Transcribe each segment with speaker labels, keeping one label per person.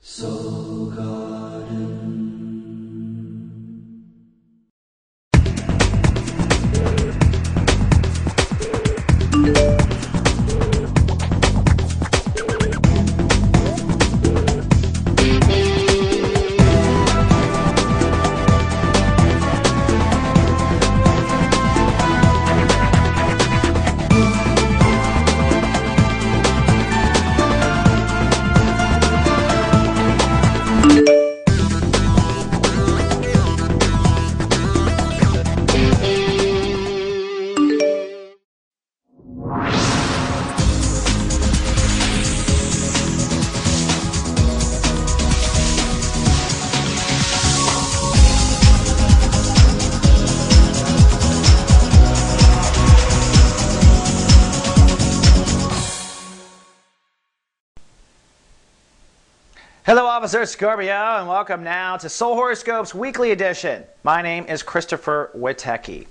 Speaker 1: Soul Garden.
Speaker 2: Hello, Officer Scorpio, and welcome now to Soul Horoscopes Weekly Edition. My name is Christopher Witecki.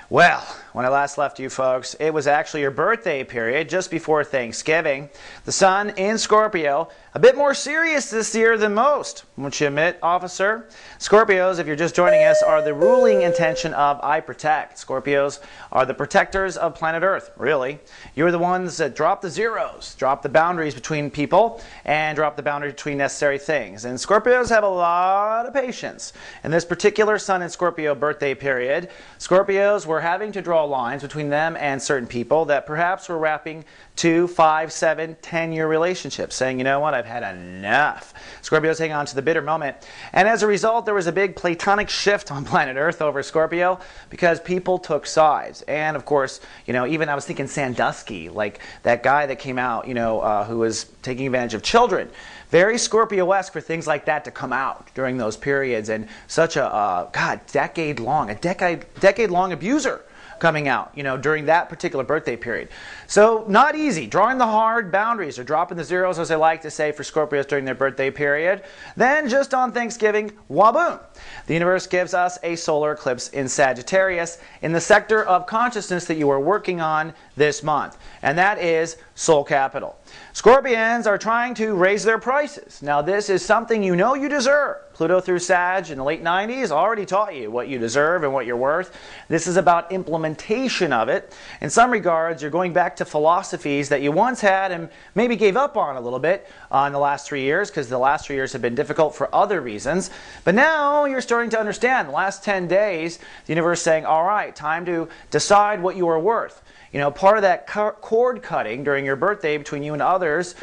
Speaker 2: Well, when I last left you folks, it was actually your birthday period, just before Thanksgiving. The sun in Scorpio, a bit more serious this year than most. Won't you admit, Officer? Scorpios, if you're just joining us, are the ruling intention of I Protect. Scorpios are the protectors of planet Earth, really. You're the ones that drop the zeros, drop the boundaries between people, and drop the boundary between necessary things. And Scorpios have a lot of patience. In this particular sun in Scorpio birthday period, Scorpios were having to draw lines between them and certain people that perhaps were wrapping 2, 5, 7, 10-year relationships, saying, you know what, I've had enough. Scorpios hang on to the bitter moment. And as a result, there was a big platonic shift on planet Earth over Scorpio because people took sides. And of course, you know, even I was thinking Sandusky, like that guy that came out, you know, who was taking advantage of children. Very Scorpio-esque for things like that to come out during those periods, and such a decade-long abuser coming out, you know, during that particular birthday period. So not easy. Drawing the hard boundaries, or dropping the zeros, as I like to say, for Scorpios during their birthday period. Then just on Thanksgiving, waboom! The universe gives us a solar eclipse in Sagittarius in the sector of consciousness that you are working on this month, and that is soul capital. Scorpions are trying to raise their prices. Now this is something you know you deserve. Pluto through Sag in the late 90s already taught you what you deserve and what you're worth. This is about implementation of it. In some regards, you're going back to philosophies that you once had and maybe gave up on a little bit in the last 3 years, because the last 3 years have been difficult for other reasons. But now you're starting to understand. The last 10 days, the universe is saying, all right, time to decide what you are worth. You know, part of that cord cutting during your birthday between you and others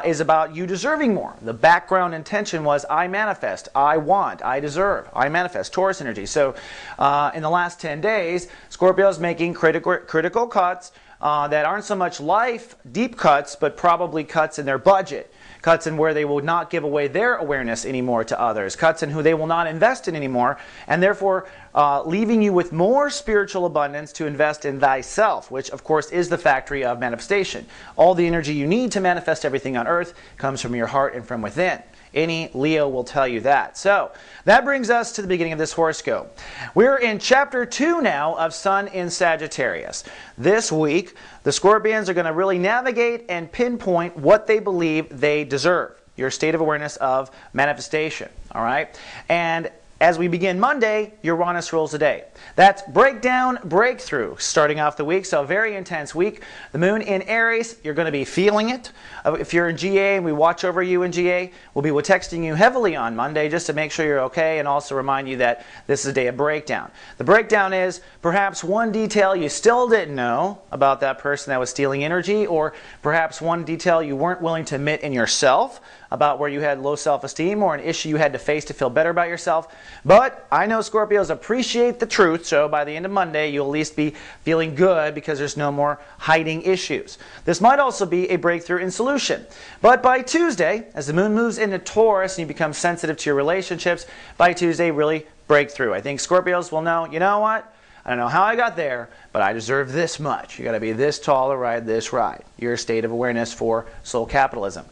Speaker 2: is about you deserving more. The background intention was I manifest, I want, I deserve, I manifest, Taurus energy. So in the last 10 days, Scorpio is making critical cuts that aren't so much life deep cuts, but probably cuts in their budget. Cuts in where they will not give away their awareness anymore to others. Cuts in who they will not invest in anymore, and therefore leaving you with more spiritual abundance to invest in thyself, which of course is the factory of manifestation. All the energy you need to manifest everything on earth comes from your heart and from within. Any Leo will tell you that. So that brings us to the beginning of this horoscope. We're in chapter 2 now of Sun in Sagittarius. This week, the Scorpions are going to really navigate and pinpoint what they believe they deserve. Your state of awareness of manifestation. All right? And as we begin Monday, Uranus rules the day. That's breakdown, breakthrough, starting off the week. So a very intense week. The moon in Aries, you're going to be feeling it. If you're in GA and we watch over you in GA, we'll be texting you heavily on Monday just to make sure you're okay, and also remind you that this is a day of breakdown. The breakdown is perhaps one detail you still didn't know about that person that was stealing energy, or perhaps one detail you weren't willing to admit in yourself about where you had low self-esteem, or an issue you had to face to feel better about yourself. But I know Scorpios appreciate the truth, so by the end of Monday, you'll at least be feeling good because there's no more hiding issues. This might also be a breakthrough in solution. But by Tuesday, as the moon moves into Taurus and you become sensitive to your relationships, by Tuesday, really breakthrough. I think Scorpios will know, you know what? I don't know how I got there, but I deserve this much. You got to be this tall to ride this ride. Your state of awareness for soul capitalism.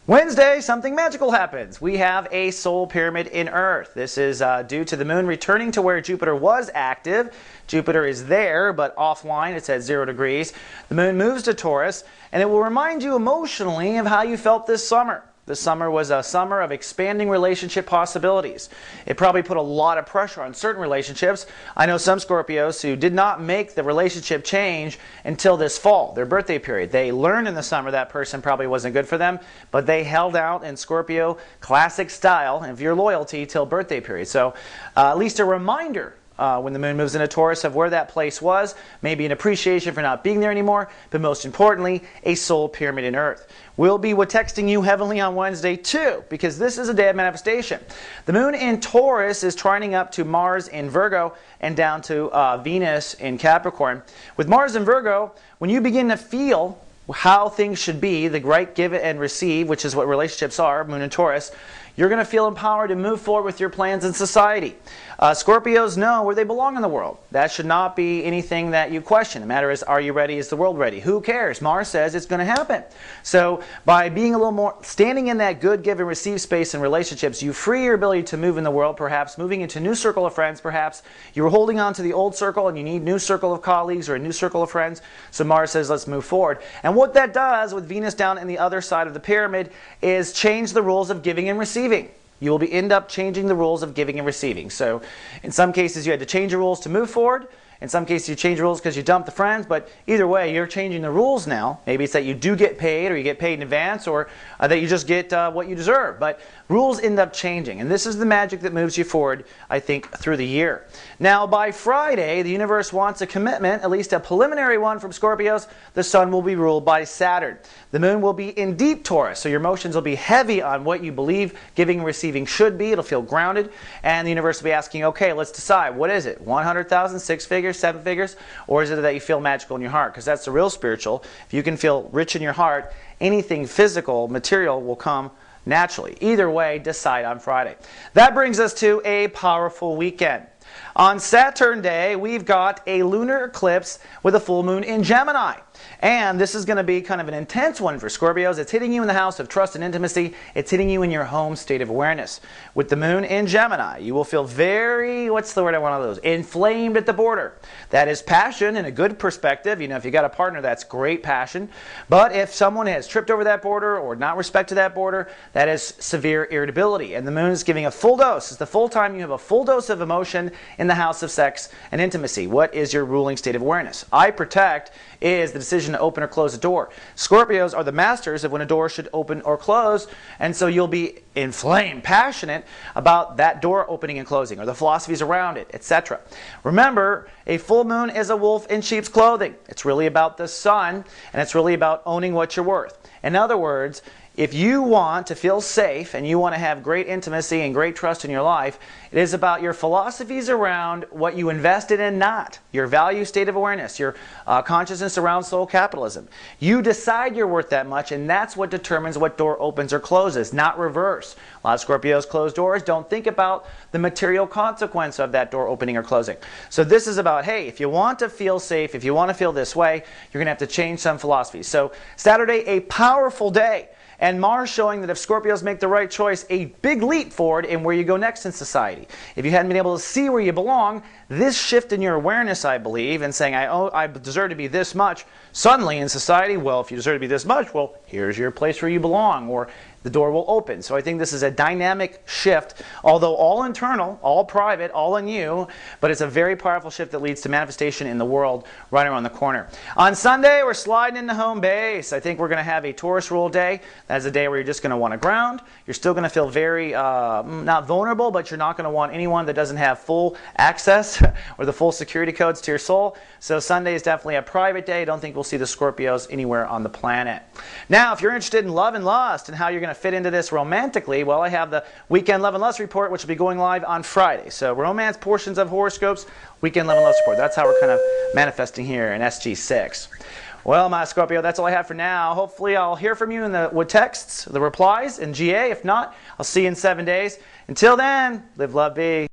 Speaker 2: Wednesday, something magical happens. We have a soul pyramid in Earth. This is due to the moon returning to where Jupiter was active. Jupiter is there, but offline. It's at 0 degrees. The moon moves to Taurus, and it will remind you emotionally of how you felt this summer. This summer was a summer of expanding relationship possibilities. It probably put a lot of pressure on certain relationships. I know some Scorpios who did not make the relationship change until this fall, their birthday period. They learned in the summer that person probably wasn't good for them, but they held out in Scorpio classic style of your loyalty till birthday period. So at least a reminder when the moon moves into Taurus of where that place was, maybe an appreciation for not being there anymore, but most importantly, a soul pyramid in Earth. We'll be texting you heavily on Wednesday too, because this is a day of manifestation. The moon in Taurus is trining up to Mars in Virgo and down to Venus in Capricorn. With Mars in Virgo, when you begin to feel how things should be, the right give and receive, which is what relationships are, moon in Taurus, you're going to feel empowered to move forward with your plans in society. Scorpios know where they belong in the world. That should not be anything that you question. The matter is, are you ready? Is the world ready? Who cares? Mars says it's going to happen. So by being a little more, standing in that good give and receive space in relationships, you free your ability to move in the world, perhaps moving into a new circle of friends, perhaps you were holding on to the old circle and you need a new circle of colleagues or a new circle of friends. So Mars says, let's move forward. And what that does with Venus down in the other side of the pyramid is change the rules of giving and receiving. You will end up changing the rules of giving and receiving. So in some cases you had to change the rules to move forward. In some cases you change the rules because you dumped the friends, but either way you're changing the rules now. Maybe it's that you do get paid or you get paid in advance, or that you just get what you deserve. But rules end up changing, and this is the magic that moves you forward, I think, through the year. Now by Friday, the universe wants a commitment, at least a preliminary one from Scorpios. The sun will be ruled by Saturn. The moon will be in deep Taurus, so your emotions will be heavy on what you believe giving and receiving should be. It'll feel grounded, and the universe will be asking, okay, let's decide. What is it? 100,000, 6 figures, 7 figures? Or is it that you feel magical in your heart? Because that's the real spiritual. If you can feel rich in your heart, anything physical, material will come naturally. Either way, decide on Friday. That brings us to a powerful weekend. On Saturn Day, we've got a lunar eclipse with a full moon in Gemini. And this is going to be kind of an intense one for Scorpios. It's hitting you in the house of trust and intimacy. It's hitting you in your home state of awareness. With the moon in Gemini, you will feel very, what's the word I want to use? Inflamed at the border. That is passion in a good perspective. You know, if you got a partner, that's great passion. But if someone has tripped over that border or not respected that border, that is severe irritability. And the moon is giving a full dose. It's the full time you have a full dose of emotion in the house of sex and intimacy. What is your ruling state of awareness? I protect is the decision to open or close a door. Scorpios are the masters of when a door should open or close, and so you'll be inflamed, passionate about that door opening and closing, or the philosophies around it, etc. Remember, a full moon is a wolf in sheep's clothing. It's really about the sun, and it's really about owning what you're worth. In other words, if you want to feel safe and you want to have great intimacy and great trust in your life, it is about your philosophies around what you invested in, not your value state of awareness, your consciousness around soul capitalism. You decide you're worth that much, and that's what determines what door opens or closes, not reverse. A lot of Scorpios close doors, don't think about the material consequence of that door opening or closing. So this is about, hey, if you want to feel safe, if you want to feel this way, you're going to have to change some philosophies. So Saturday, a powerful day. And Mars showing that if Scorpios make the right choice, a big leap forward in where you go next in society. If you hadn't been able to see where you belong, this shift in your awareness, I believe, and saying, I deserve to be this much, suddenly in society, well, if you deserve to be this much, well, here's your place where you belong, or the door will open. So I think this is a dynamic shift, although all internal, all private, all in you, but it's a very powerful shift that leads to manifestation in the world right around the corner. On Sunday, we're sliding into home base. I think we're going to have a Taurus rule day. That's a day where you're just going to want to ground. You're still going to feel very, not vulnerable, but you're not going to want anyone that doesn't have full access or the full security codes to your soul. So Sunday is definitely a private day. I don't think we'll see the Scorpios anywhere on the planet. Now, if you're interested in love and lust and how you're going to fit into this romantically, well, I have the Weekend Love and Lust Report, which will be going live on Friday. So romance portions of horoscopes, Weekend Love and Lust Report. That's how we're kind of manifesting here in SG6. Well, my Scorpio, that's all I have for now. Hopefully I'll hear from you in the texts, the replies, in GA. If not, I'll see you in 7 days. Until then, live, love, be.